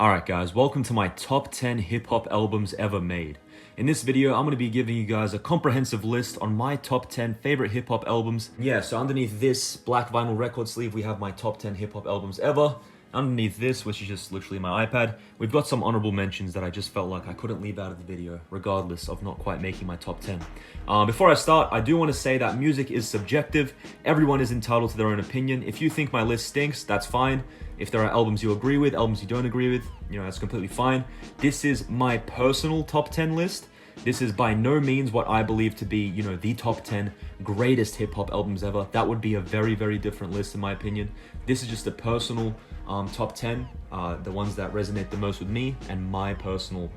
Alright guys, welcome to my top 10 hip-hop albums ever made. In this video, I'm going to be giving you guys a comprehensive list on my top 10 favorite hip-hop albums. Yeah, so underneath this black vinyl record sleeve, we have my top 10 hip-hop albums ever. Underneath this, which is just literally my iPad, we've got some honorable mentions that I just felt like I couldn't leave out of the video, regardless of not quite making my top 10. Before I start, I do want to say that music is subjective. Everyone is entitled to their own opinion. If you think my list stinks, that's fine. If there are albums you agree with, albums you don't agree with, that's completely fine. This is my personal top 10 list. This is by no means what I believe to be, the top 10 greatest hip-hop albums ever. That would be a very, very different list in my opinion. This is just a personal top 10, the ones that resonate the most with me and my personal,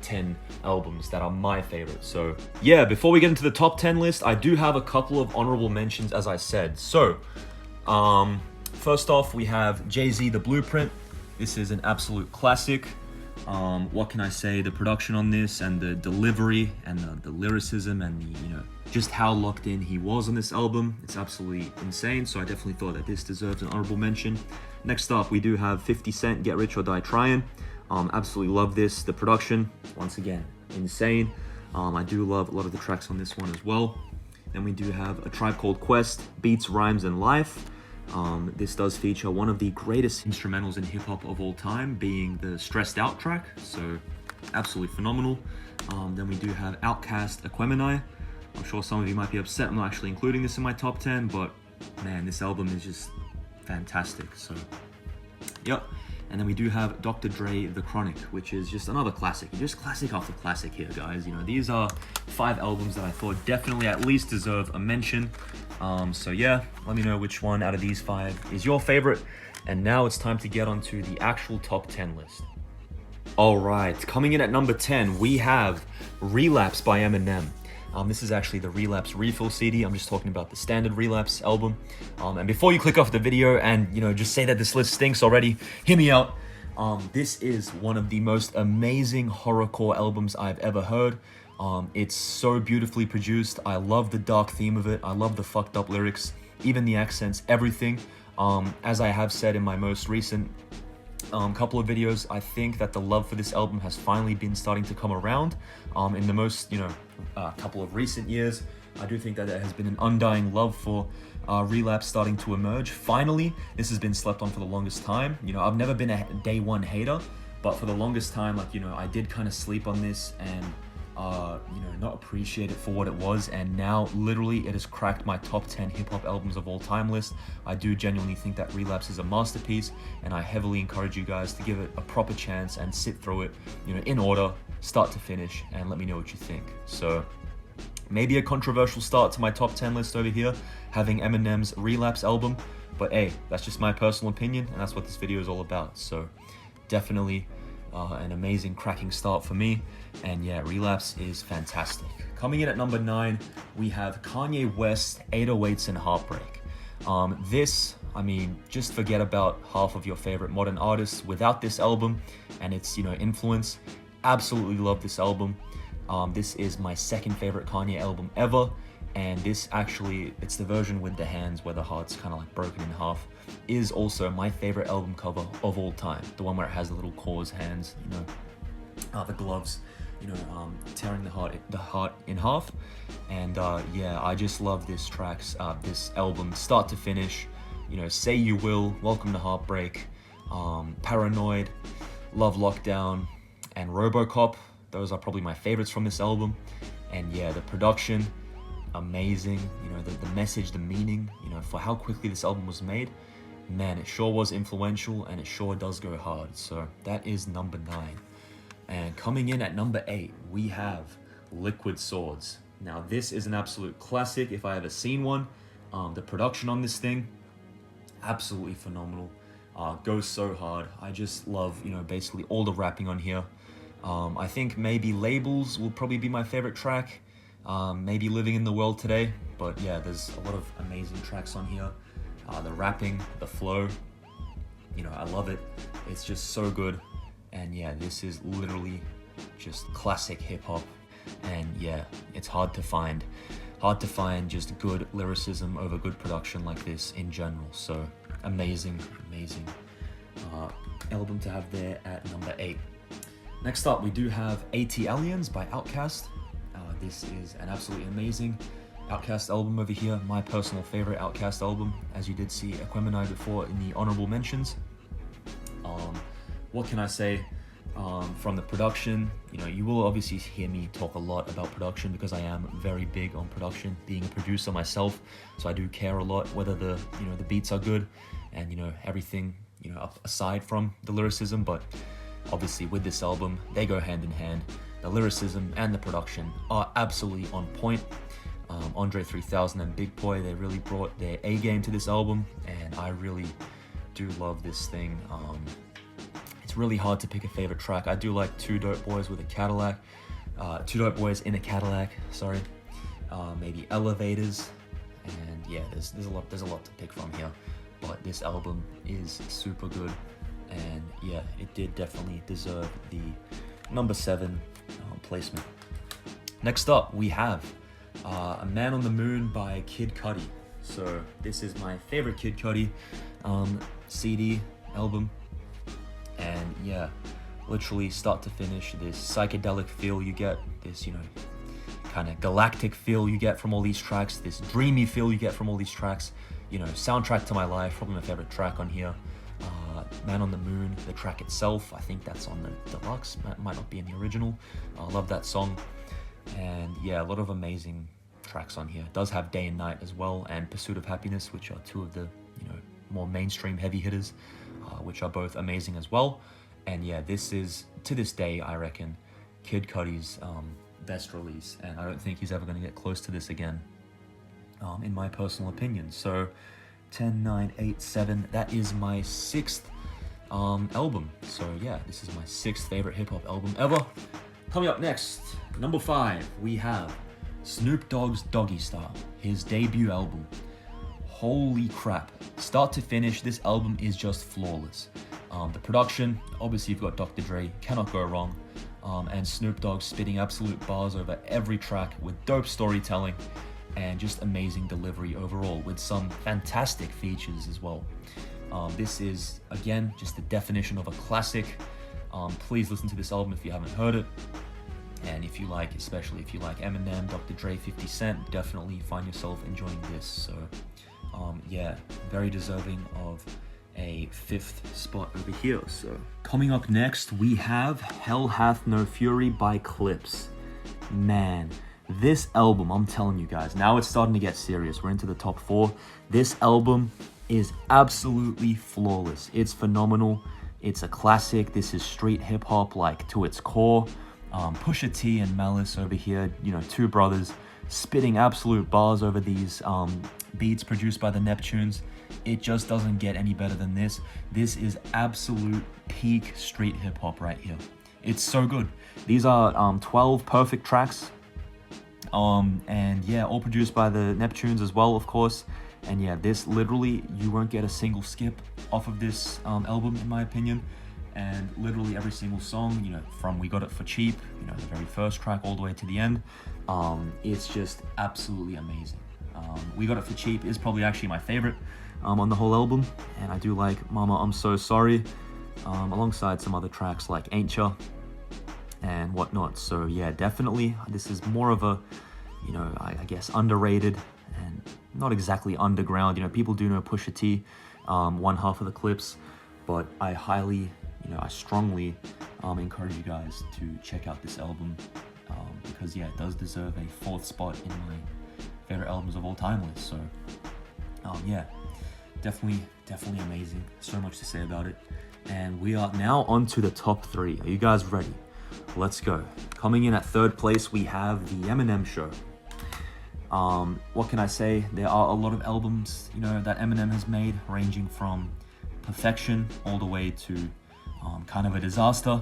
10 albums that are my favorite. So yeah, before we get into the top 10 list, I do have a couple of honorable mentions, as I said. So, first off, we have Jay-Z, The Blueprint. This is an absolute classic. What can I say? The production on this and the delivery and the lyricism and just how locked in he was on this album. It's absolutely insane. So I definitely thought that this deserves an honorable mention. Next up, we do have 50 Cent, Get Rich or Die Trying. Absolutely love this. The production, once again, insane. I do love a lot of the tracks on this one as well. Then we do have A Tribe Called Quest, Beats, Rhymes, and Life. This does feature one of the greatest instrumentals in hip-hop of all time, being the Stressed Out track, so absolutely phenomenal. Then we do have Outkast, Aquemini. I'm sure some of you might be upset I'm not actually including this in my top 10, but man, this album is just fantastic, so yep. And then we do have Dr. Dre, The Chronic, which is just another classic. Just classic after classic here, guys. These are 5 albums that I thought definitely at least deserve a mention. So yeah, let me know which one out of these 5 is your favorite. And now it's time to get onto the actual top 10 list. All right, coming in at number 10, we have Relapse by Eminem. This is actually the Relapse Refill CD. I'm just talking about the standard Relapse album. And before you click off the video and, just say that this list stinks already, hear me out. This is one of the most amazing horrorcore albums I've ever heard. It's so beautifully produced. I love the dark theme of it. I love the fucked up lyrics, even the accents, everything. As I have said in my most recent couple of videos, I think that the love for this album has finally been starting to come around. In the most, couple of recent years, I do think that there has been an undying love for Relapse starting to emerge. Finally, this has been slept on for the longest time. I've never been a day one hater, but for the longest time, I did kind of sleep on this and not appreciate it for what it was, and now literally it has cracked my top 10 hip-hop albums of all time list. I do genuinely think that Relapse is a masterpiece, and I heavily encourage you guys to give it a proper chance and sit through it, in order, start to finish, and let me know what you think. So maybe a controversial start to my top 10 list over here, having Eminem's Relapse album, but hey, that's just my personal opinion, and that's what this video is all about. So definitely an amazing cracking start for me, and yeah, Relapse is fantastic. Coming in at number 9, we have Kanye West, 808s and Heartbreak. Just forget about half of your favorite modern artists without this album and its influence. Absolutely love this album. This is my second favorite Kanye album ever, and this actually, it's the version with the hands where the heart's kind of like broken in half, is also my favorite album cover of all time. The one where it has the little claws hands, the gloves, tearing the heart in half. And yeah, I just love this this album, start to finish. Say You Will, Welcome to Heartbreak, Paranoid, Love Lockdown, and RoboCop. Those are probably my favorites from this album. And yeah, the production, amazing. The message, the meaning, for how quickly this album was made, man, it sure was influential, and it sure does go hard. So that is number 9. And coming in at number 8, we have Liquid Swords. Now this is an absolute classic if I ever seen one. The production on this thing, absolutely phenomenal. Goes so hard. I just love, basically all the rapping on here. I think maybe Labels will probably be my favorite track. Maybe Living in the World Today. But yeah, there's a lot of amazing tracks on here. The rapping, the flow, I love it. It's just so good. And yeah, this is literally just classic hip-hop. And yeah, it's hard to find just good lyricism over good production like this in general. So amazing album to have there at number 8. Next up, we do have ATLiens by Outkast. This is an absolutely amazing Outkast album over here. My personal favorite Outkast album, as you did see Aquemini before in the honorable mentions. What can I say? From the production, you will obviously hear me talk a lot about production because I am very big on production, being a producer myself. So I do care a lot whether the beats are good and everything aside from the lyricism. But obviously with this album, they go hand in hand. The lyricism and the production are absolutely on point. Andre 3000 and Big Boy, they really brought their A game to this album, and I really do love this thing. It's really hard to pick a favorite track. I do like Two Dope Boys with a Cadillac, Two Dope Boys in a Cadillac, sorry. Maybe Elevators, and yeah, there's a lot to pick from here. But this album is super good, and yeah, it did definitely deserve the number 7 placement. Next up, we have A Man on the Moon by Kid Cudi. So this is my favorite Kid Cudi CD album, and yeah, literally start to finish, this psychedelic feel you get, this kind of galactic feel you get from all these tracks, this dreamy feel you get from all these tracks, soundtrack to my life, probably my favorite track on here. Man on the Moon, the track itself, I think that's on the deluxe, might not be in the original. I love that song, and yeah, a lot of amazing tracks on here. It does have Day and Night as well, and Pursuit of Happiness, which are two of the more mainstream heavy hitters, which are both amazing as well. And yeah, this is, to this day, I reckon, Kid Cudi's best release, and I don't think he's ever going to get close to this again, in my personal opinion. So 10, 9, 8, 7, that is my 6th album. So yeah, this is my 6th favorite hip-hop album ever. Coming up next, number 5, we have Snoop Dogg's Doggystyle, his debut album. Holy crap, start to finish, this album is just flawless. The production, obviously you've got Dr. Dre, cannot go wrong, and Snoop Dogg spitting absolute bars over every track with dope storytelling and just amazing delivery overall, with some fantastic features as well. This is, again, just the definition of a classic. Please listen to this album if you haven't heard it. And especially if you like Eminem, Dr. Dre, 50 Cent, definitely find yourself enjoying this. So yeah, very deserving of a 5th spot over here. So coming up next, we have Hell Hath No Fury by Clips. Man, this album, I'm telling you guys, now it's starting to get serious. We're into the top 4. This album is absolutely flawless. It's phenomenal. It's a classic. This is street hip hop, like, to its core. Pusha T and Malice over here, two brothers spitting absolute bars over these beats produced by the Neptunes. It just doesn't get any better than this. This is absolute peak street hip hop right here. It's so good. These are 12 perfect tracks. And yeah, all produced by the Neptunes as well, of course. And yeah, this literally, you won't get a single skip off of this album, in my opinion. And literally every single song, from We Got It For Cheap, the very first track all the way to the end, it's just absolutely amazing. We Got It For Cheap is probably actually my favorite on the whole album, and I do like Mama I'm So Sorry, alongside some other tracks like Ain't Ya and whatnot. So yeah, definitely this is more of a, I guess, underrated and not exactly underground. People do know Pusha T, one half of the Clips, but I strongly encourage you guys to check out this album, because yeah, it does deserve a 4th spot in my favorite albums of all time list. So yeah, definitely amazing. So much to say about it. And we are now on to the top 3. Are you guys ready? Let's go. Coming in at 3rd place, we have The Eminem Show. What can I say? There are a lot of albums, that Eminem has made, ranging from perfection all the way to kind of a disaster,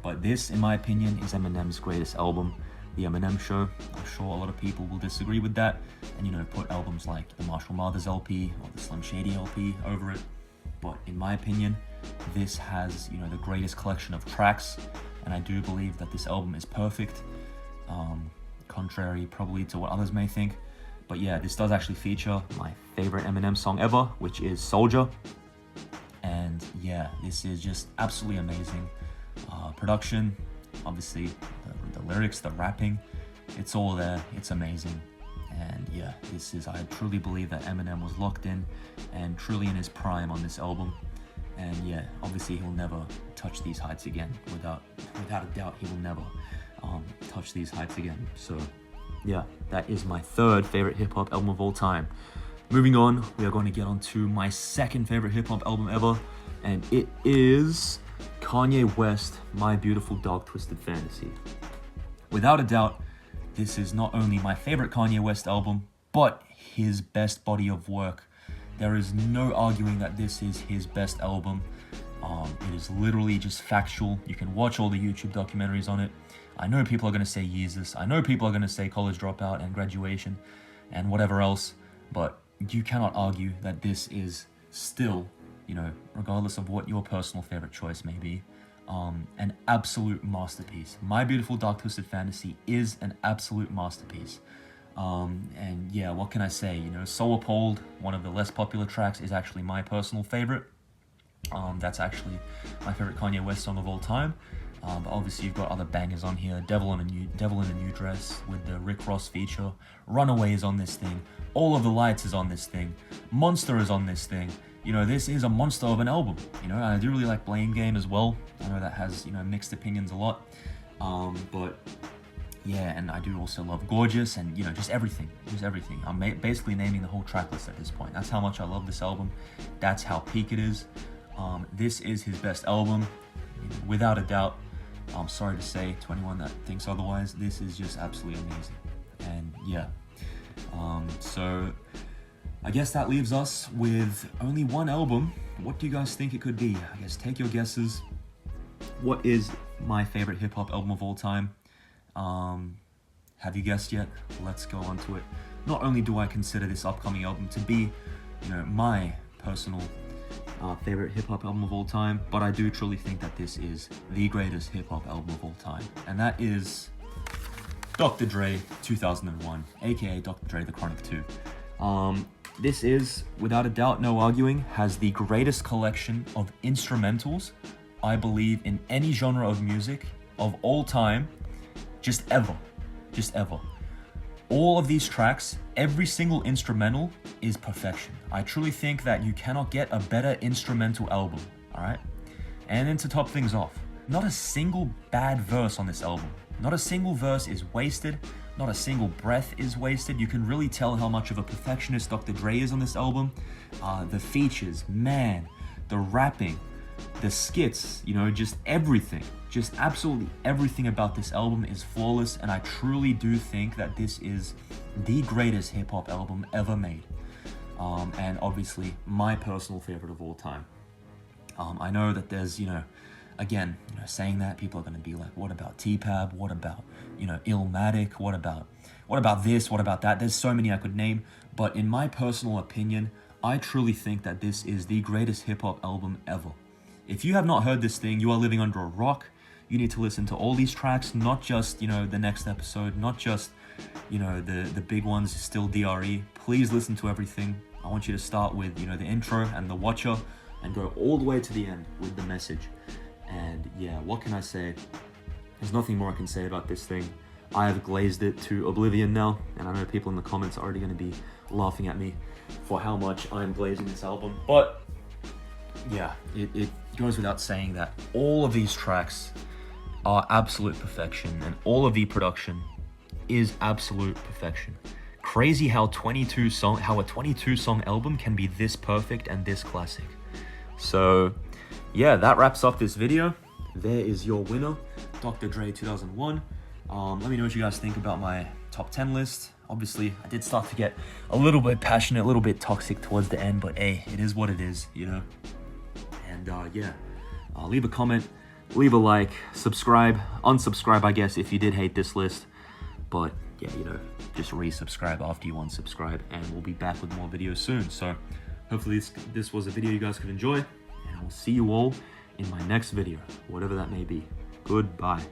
But this, in my opinion, is Eminem's greatest album, The Eminem Show. I'm sure a lot of people will disagree with that and, put albums like the Marshall Mathers LP or the Slim Shady LP over it. But in my opinion, this has, the greatest collection of tracks, and I do believe that this album is perfect, contrary probably to what others may think. But yeah, this does actually feature my favorite Eminem song ever, which is Soldier. And yeah, this is just absolutely amazing. Production, obviously, the lyrics, the rapping, it's all there. It's amazing. And yeah, I truly believe that Eminem was locked in and truly in his prime on this album. And yeah, obviously he'll never touch these heights again. Without a doubt, he will never touch these heights again. So yeah, that is my third favorite hip-hop album of all time. Moving on, we are going to get on to my second favorite hip-hop album ever, and it is Kanye West, My Beautiful Dark Twisted Fantasy. Without a doubt, this is not only my favorite Kanye West album, but his best body of work. There is no arguing that this is his best album. It is literally just factual. You can watch all the YouTube documentaries on it. I know people are going to say Yeezus. I know people are going to say College Dropout and Graduation and whatever else, but you cannot argue that this is still, you know, regardless of what your personal favorite choice may be, an absolute masterpiece. My Beautiful Dark Twisted Fantasy is an absolute masterpiece. And yeah, what can I say? You know, So Appalled, one of the less popular tracks, is actually my personal favorite. That's actually my favorite Kanye West song of all time. But obviously you've got other bangers on here. Devil in a New Dress with the Rick Ross feature. Runaway is on this thing. All of the Lights is on this thing. Monster is on this thing. You know, this is a monster of an album. You know, I do really like Blame Game as well. I know that has, you know, mixed opinions a lot. But yeah, and I do also love Gorgeous and, you know, just everything. Just everything. I'm basically naming the whole track list at this point. That's how much I love this album. That's how peak it is. This is his best album, without a doubt. I'm sorry to say to anyone that thinks otherwise, this is just absolutely amazing. And yeah, so I guess that leaves us with only one album. What do you guys think it could be? I guess take your guesses. What is my favorite hip-hop album of all time? Have you guessed yet? Let's go on to it. Not only do I consider this upcoming album to be, you know, my personal favorite hip-hop album of all time, but I do truly think that this is the greatest hip-hop album of all time, and that is Dr. Dre 2001, aka Dr. Dre The Chronic 2. This is, without a doubt, no arguing, has the greatest collection of instrumentals, I believe, in any genre of music of all time, just ever. All of these tracks, every single instrumental is perfection. I truly think that you cannot get a better instrumental album, alright? And then to top things off, not a single bad verse on this album. Not a single verse is wasted, not a single breath is wasted. You can really tell how much of a perfectionist Dr. Dre is on this album. The features, man, the rapping, the skits, you know, just everything. Just absolutely everything about this album is flawless, and I truly do think that this is the greatest hip-hop album ever made. And obviously, my personal favorite of all time. I know that there's, you know, again, you know, saying that, people are going to be like, what about T-Pab? What about, you know, Illmatic? What about this? What about that? There's so many I could name, but in my personal opinion, I truly think that this is the greatest hip-hop album ever. If you have not heard this thing, you are living under a rock. You need to listen to all these tracks, not just, you know, the next episode, not just, you know, the big ones, still DRE. Please listen to everything. I want you to start with, you know, the intro and the watcher and go all the way to the end with the message. And yeah, what can I say? There's nothing more I can say about this thing. I have glazed it to oblivion now, and I know people in the comments are already going to be laughing at me for how much I'm glazing this album. But yeah, it goes without saying that all of these tracks are absolute perfection, and all of the production is absolute perfection. Crazy how a 22 song album can be this perfect and this classic. So yeah, that wraps up this video. There is your winner, Dr. Dre 2001. Let me know what you guys think about my top 10 list. Obviously, I did start to get a little bit passionate, a little bit toxic towards the end, but hey, it is what it is, you know? And yeah, leave a comment, leave a like, subscribe, unsubscribe, I guess, if you did hate this list. But yeah, you know, just resubscribe after you unsubscribe, and we'll be back with more videos soon. So hopefully this was a video you guys could enjoy, and I will see you all in my next video, whatever that may be. Goodbye.